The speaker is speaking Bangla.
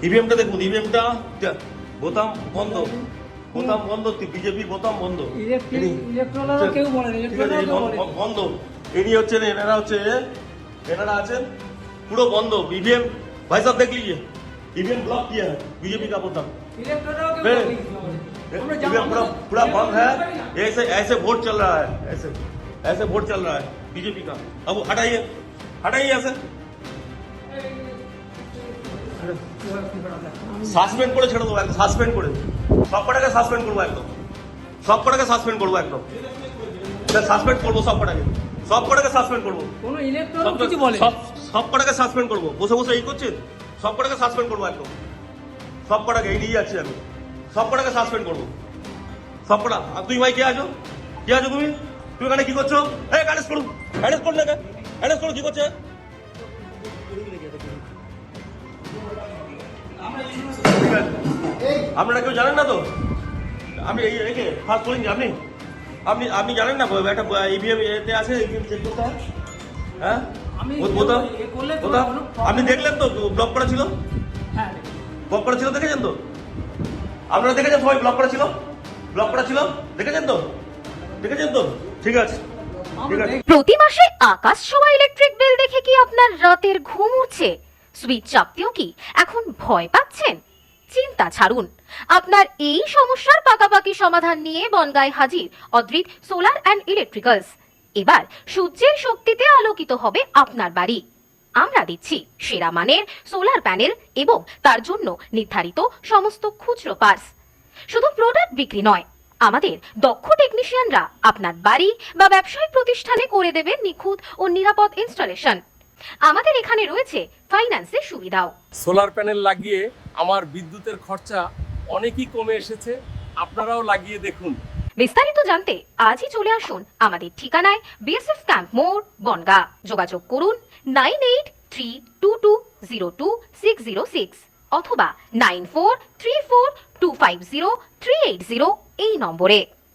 ইভিএমটা দেখুন, ইভিএমটা বোতাম বন্ধ, বোতাম বন্ধ, বিজেপির বোতাম বন্ধ, কেউ বলেনি বন্ধ। ইনি হচ্ছেন, এনারা আছেন পুরো বন্ধ ईवीएम। भाई साहब देख लीजिए ईवीएम ब्लॉक किया है बीजेपी का बोतम, ईवीएम पूरा बंद है। ऐसे ऐसे वोट चल रहा है, ऐसे ऐसे वोट चल रहा है बीजेपी का। अब हटाइए हटाइए ऐसे সাসপেন্ড করে ছেড়ে দেবো, একদম সাসপেন্ড করে সব কটাকে সাসপেন্ড করবো, একদম সব কটাকে সাসপেন্ড করবো, একদম সাসপেন্ড করবো, সব কটাকে সাসপেন্ড করবো, কোনো ইলেকট্রন কিছু বলে সব কটাকে সাসপেন্ড করবো। বসে বসে এই করছেন, সব কটাকে সাসপেন্ড করবো, একদম সব কটাকে এই নিয়ে যাচ্ছি আমি, সব কটাকে সাসপেন্ড করবো, সব কটা। আর তুই ভাই কে আছো, কে আছো তুমি? তুমি এখানে কি করছো? এই অ্যারেস্ট করুন, অ্যারেস্ট করুন, অ্যারেস্ট করুন, কি করছে? আপনারা কেউ জানেন না তো? আমি এই ফার্স্ট বলিনি, আপনি আপনি আপনি জানেন না একটা ইভিএম এতে আছে, ইভিএম চেক করতে হয়। হ্যাঁ আপনি দেখলেন তো ব্লক করা ছিল, ব্লক করা ছিল, দেখেছেন তো? আপনারা দেখেছেন সবাই ব্লক করা ছিল, ব্লক করা ছিল, দেখেছেন তো? দেখেছেন তো? ঠিক আছে, ঠিক আছে। প্রতি মাসে আকাশ ছোঁয়া ইলেকট্রিক বিল দেখে কি আপনার রাতের ঘুম উড়ছে? সুইচ চাপতেও কি এখন ভয় পাচ্ছেন? চিন্তা ছাড়ুন, আপনার এই সমস্যার পাকাপাকি সমাধান নিয়ে বনগাঁয় হাজির অদ্রিত সোলার অ্যান্ড ইলেকট্রিক্যালস। এবার সূর্যের শক্তিতে আলোকিত হবে আপনার বাড়ি। আমরা দিচ্ছি সেরা মানের সোলার প্যানেল এবং তার জন্য নির্ধারিত সমস্ত খুচরো পার্টস। শুধু প্রোডাক্ট বিক্রি নয়, আমাদের দক্ষ টেকনিশিয়ানরা আপনার বাড়ি বা ব্যবসায়িক প্রতিষ্ঠানে করে দেবে নিখুঁত ও নিরাপদ ইনস্টলেশন। আমাদের এখানে রয়েছে ফাইন্যান্সের সুবিধাও। সোলার প্যানেল লাগিয়ে আমার বিদ্যুতের খরচা অনেকই কমে এসেছে, আপনারাও লাগিয়ে দেখুন। বিস্তারিত জানতে আজই চলে আসুন আমাদের ঠিকানায়, বিএসএফ ক্যাম্প মোড়, বনগাঁ। যোগাযোগ করুন 9832202606 অথবা 9434250380 এই নম্বরে।